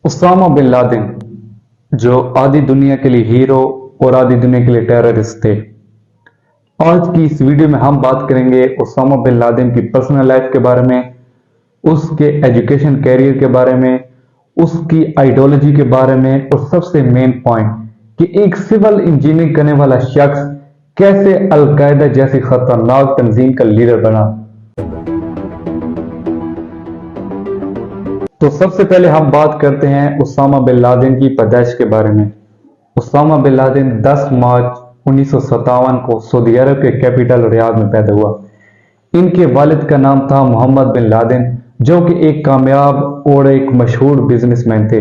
Usama bin Laden जो आधी दुनिया के लिए हीरो और आधी दुनिया के लिए टेररिस्ट थे। आज की इस वीडियो में हम बात करेंगे उसामा बिन लादेन की पर्सनल लाइफ के बारे में, उसके एजुकेशन कैरियर के बारे में, उसकी आइडियोलॉजी के बारे में और सबसे मेन पॉइंट कि एक सिविल इंजीनियरिंग करने वाला शख्स कैसे अलकायदा जैसी खतरनाक तंजीम का लीडर बना। तो सबसे पहले हम बात करते हैं उसामा बिन लादेन की पैदाइश के बारे में। उसामा बिन लादेन 10 मार्च 1957 को सऊदी अरब के कैपिटल रियाद में पैदा हुआ। इनके वालिद का नाम था मोहम्मद बिन लादेन, जो कि एक कामयाब और एक मशहूर बिजनेसमैन थे।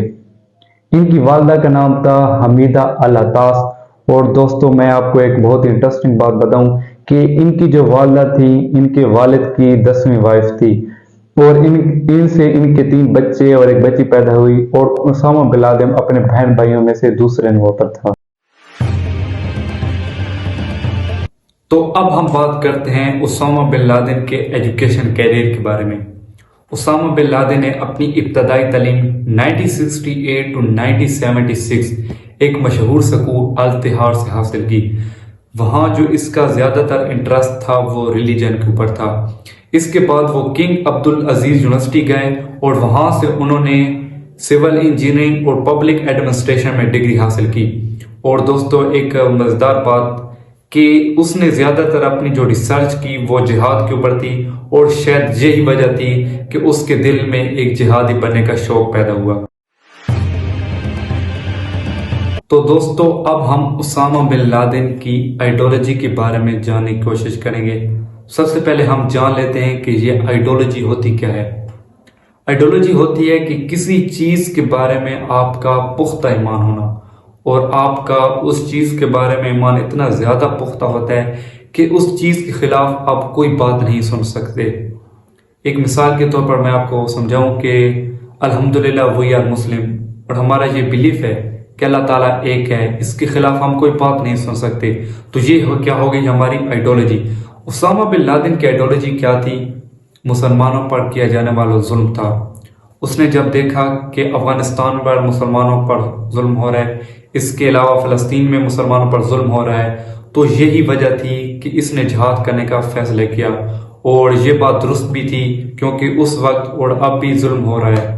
इनकी वालदा का नाम था हमीदा अल अतास। और दोस्तों, मैं आपको एक बहुत इंटरेस्टिंग बात बताऊं कि इनकी जो वालदा थी, इनके वालिद की 10वीं वाइफ थी और इनसे इनके 3 बच्चे और एक बच्ची पैदा हुई। और उसामा बिन लादेन अपने बहन भाइयों में से दूसरे नंबर पर था। तो अब हम बात करते हैं उसामा बिन लादेन के एजुकेशन कैरियर के बारे में। उसामा बिन लादेन ने अपनी इब्तदाई तालीम 1968 to 1976 एक मशहूर स्कूल अल तिहार से हासिल की। वहाँ जो इसका ज़्यादातर इंटरेस्ट था वो रिलीजन के ऊपर था। इसके बाद वो किंग अब्दुल अजीज यूनिवर्सिटी गए और वहाँ से उन्होंने सिविल इंजीनियरिंग और पब्लिक एडमिनिस्ट्रेशन में डिग्री हासिल की। और दोस्तों, एक मज़ेदार बात कि उसने ज़्यादातर अपनी जो रिसर्च की वो जिहाद के ऊपर थी और शायद यही वजह थी कि उसके दिल में एक जिहादी बनने का शौक पैदा हुआ। तो दोस्तों, अब हम उसामा बिन लादेन की आइडियोलॉजी के बारे में जानने की कोशिश करेंगे। सबसे पहले हम जान लेते हैं कि ये आइडियोलॉजी होती क्या है। आइडियोलॉजी होती है कि किसी चीज़ के बारे में आपका पुख्ता ईमान होना, और आपका उस चीज़ के बारे में ईमान इतना ज़्यादा पुख्ता होता है कि उस चीज़ के खिलाफ आप कोई बात नहीं सुन सकते। एक मिसाल के तौर पर मैं आपको समझाऊं कि अल्हम्दुलिल्लाह वी आर मुस्लिम, और हमारा ये बिलीफ है कि अल्लाह ताला एक है, इसके खिलाफ हम कोई बात नहीं सुन सकते। तो ये क्या हो गई हमारी आइडियोलॉजी। उसामा बिन लादेन की आइडियोलॉजी क्या थी? मुसलमानों पर किया जाने वाला जुल्म था। उसने जब देखा कि अफगानिस्तान पर मुसलमानों पर जुल्म हो रहा है, इसके अलावा फ़लस्तीन में मुसलमानों पर जुल्म हो रहा है, तो यही वजह थी कि इसने जिहाद करने का फैसला किया। और ये बात दुरुस्त भी थी क्योंकि उस वक्त और अब भी जुल्म हो रहा है।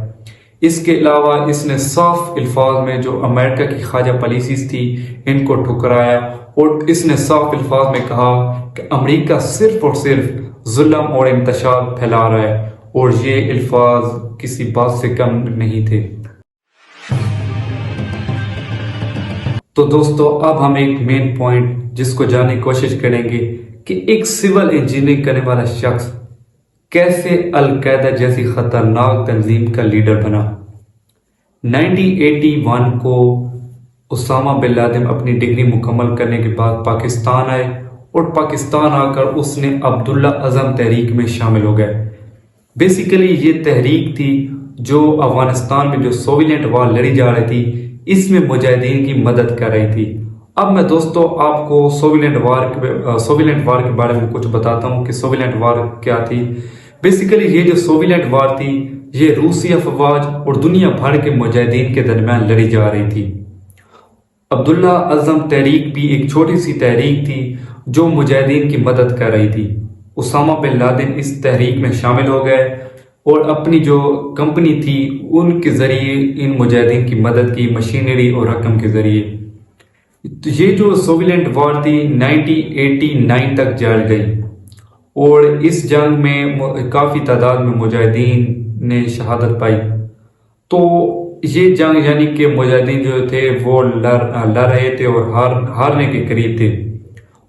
इसके अलावा इसने साफ अल्फाज में जो अमेरिका की ख्वाजा पॉलिसीज थी इनको ठुकराया, और इसने साफ अल्फाज में कहा कि अमेरिका सिर्फ और सिर्फ जुल्म और इंतशार फैला रहा है, और ये अल्फाज किसी बात से कम नहीं थे। तो दोस्तों, अब हम एक मेन पॉइंट जिसको जानने की कोशिश करेंगे कि एक सिविल इंजीनियरिंग करने वाला शख्स कैसे अलकायदा जैसी खतरनाक तंजीम का लीडर बना। 1981 को उसामा बिन लादेन अपनी डिग्री मुकम्मल करने के बाद पाकिस्तान आए, और पाकिस्तान आकर उसने अब्दुल्ला अज़म तहरीक में शामिल हो गए। बेसिकली ये तहरीक थी जो अफगानिस्तान में जो सोवियत वार लड़ी जा रही थी, इसमें मुजाहिदीन की मदद कर रही थी। अब मैं दोस्तों आपको सोवियत वार के बारे में कुछ बताता हूँ कि सोवियत वार क्या थी। बेसिकली ये जो सोवियत वार थी ये रूसी अफवाज और दुनिया भर के मुजाहिदीन के दरमियान लड़ी जा रही थी। अब्दुल्ला अज़म तहरीक भी एक छोटी सी तहरीक थी जो मुजाहिदीन की मदद कर रही थी। उसामा बिन लादेन इस तहरीक में शामिल हो गए और अपनी जो कंपनी थी उनके जरिए इन मुजाहिदीन की मदद की, मशीनरी और रकम के जरिए। तो ये जो सोवियत वार थी 1989 तक जारी गई, और इस जंग में काफ़ी तादाद में मुजाहिदीन ने शहादत पाई। तो ये जंग यानी कि मुजाहिदीन जो थे वो लड़ रहे थे और हारने के करीब थे।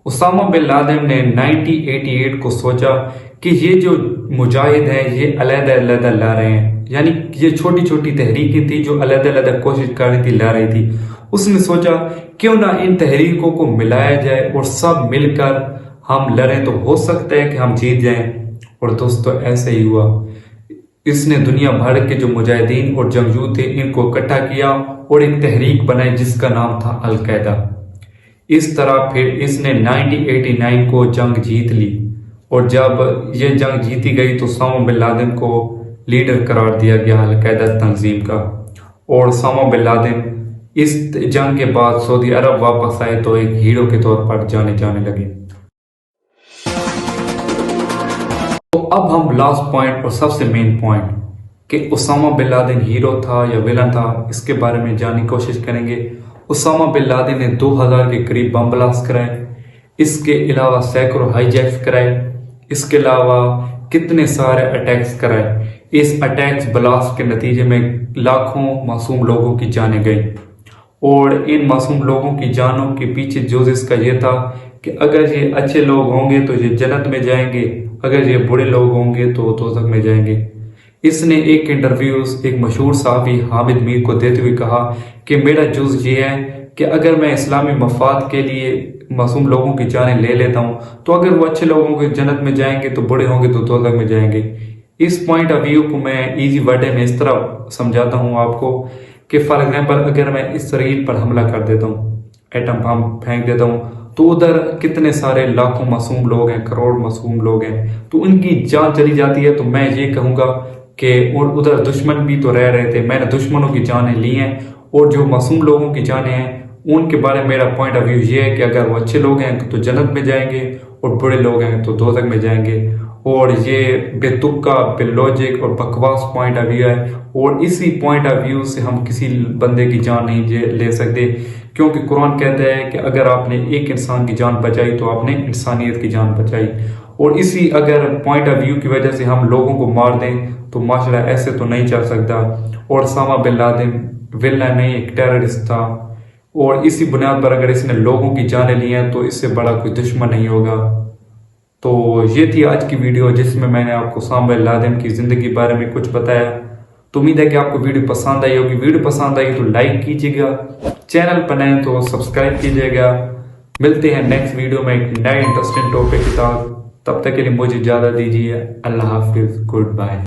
उसामा बिन लादेन ने 1988 को सोचा कि ये जो मुजाहिद हैं ये अलग-अलग लड़ रहे हैं, यानी ये छोटी छोटी तहरीकें थी जो अलग-अलग कोशिश कर रही थी, लड़ रही थी। उसने सोचा क्यों ना इन तहरीकों को मिलाया जाए और सब मिलकर हम लड़ें, तो हो सकता है कि हम जीत जाएं। और दोस्तों, ऐसे ही हुआ। इसने दुनिया भर के जो मुजाहिदीन और जंगजू थे इनको इकट्ठा किया और एक तहरीक बनाई जिसका नाम था अलकायदा। इस तरह फिर इसने 1989 को जंग जीत ली, और जब ये जंग जीती गई तो उसामा बिन लादेन को लीडर करार दिया गया अलकायदा तंजीम का। اور اسامہ بن لادن اس جنگ کے بعد سعودی عرب واپس آئے تو ایک ہیرو کے طور پر جانے لگے۔ تو اب ہم لاسٹ پوائنٹ اور سب سے مین پوائنٹ کہ اسامہ بن لادن ہیرو تھا یا ویلن تھا، اس کے بارے میں جاننے کی کوشش کریں گے۔ اسامہ بن لادن نے 2000 کے قریب بم بلاسٹ کرائے، اس کے علاوہ سینکڑوں ہائی جیکس کرائے، اس کے علاوہ کتنے سارے اٹیکس کرائے۔ اس اٹیکس بلاسٹ کے نتیجے میں لاکھوں معصوم لوگوں کی جانیں گئی، اور ان معصوم لوگوں کی جانوں کے پیچھے جوزس کا یہ تھا کہ اگر یہ اچھے لوگ ہوں گے تو یہ جنت میں جائیں گے، اگر یہ برے لوگ ہوں گے تو دوزخ میں جائیں گے۔ اس نے ایک انٹرویوز ایک مشہور صحافی حامد میر کو دیتے ہوئے کہا کہ میرا جز یہ ہے کہ اگر میں اسلامی مفاد کے لیے معصوم لوگوں کی جانیں لے لیتا ہوں تو اگر وہ اچھے لوگوں کے جنت میں جائیں گے تو برے ہوں گے تو دوزخ میں جائیں گے۔ اس پوائنٹ آف ویو کو میں ایزی ورڈ میں اس طرح سمجھاتا ہوں آپ کو کہ فار ایگزامپل اگر میں اسرائیل پر حملہ کر دیتا ہوں، ایٹم بم پھینک دیتا ہوں، تو ادھر کتنے سارے لاکھوں معصوم لوگ ہیں، کروڑ معصوم لوگ ہیں، تو ان کی جان چلی جاتی ہے، تو میں یہ کہوں گا کہ ادھر دشمن بھی تو رہ رہے تھے، میں نے دشمنوں کی جانیں لی ہیں، اور جو معصوم لوگوں کی جانیں ہیں ان کے بارے میں میرا پوائنٹ آف ویو یہ ہے کہ اگر وہ اچھے لوگ ہیں تو جنت میں جائیں گے، اور برے لوگ ہیں تو دوزخ میں جائیں گے۔ اور یہ بے تکا، بے لوجک اور بکواس پوائنٹ آف ویو ہے، اور اسی پوائنٹ آف ویو سے ہم کسی بندے کی جان نہیں لے سکتے، کیونکہ قرآن کہتا ہے کہ اگر آپ نے ایک انسان کی جان بچائی تو آپ نے انسانیت کی جان بچائی۔ اور اسی اگر پوائنٹ آف ویو کی وجہ سے ہم لوگوں کو مار دیں تو معاشرہ ایسے تو نہیں چل سکتا۔ اور اسامہ بن لادن ویلن نہیں، ایک ٹیررسٹ تھا، اور اسی بنیاد پر اگر اس نے لوگوں کی جانیں لی ہیں تو اس سے بڑا کوئی دشمن نہیں ہوگا۔ تو یہ تھی آج کی ویڈیو جس میں میں نے آپ کو اسامہ بن لادن کی زندگی کے بارے میں کچھ بتایا۔ تو امید ہے کہ آپ کو ویڈیو پسند آئی ہوگی۔ ویڈیو پسند آئی تو لائک کیجیے گا، چینل پر نئے تو سبسکرائب کیجیے گا۔ ملتے ہیں نیکسٹ ویڈیو میں ایک نئے انٹرسٹنگ ٹاپک کے ساتھ، تب تک کے لیے مجھے اجازت دیجیے۔ اللہ حافظ، گڈ بائے۔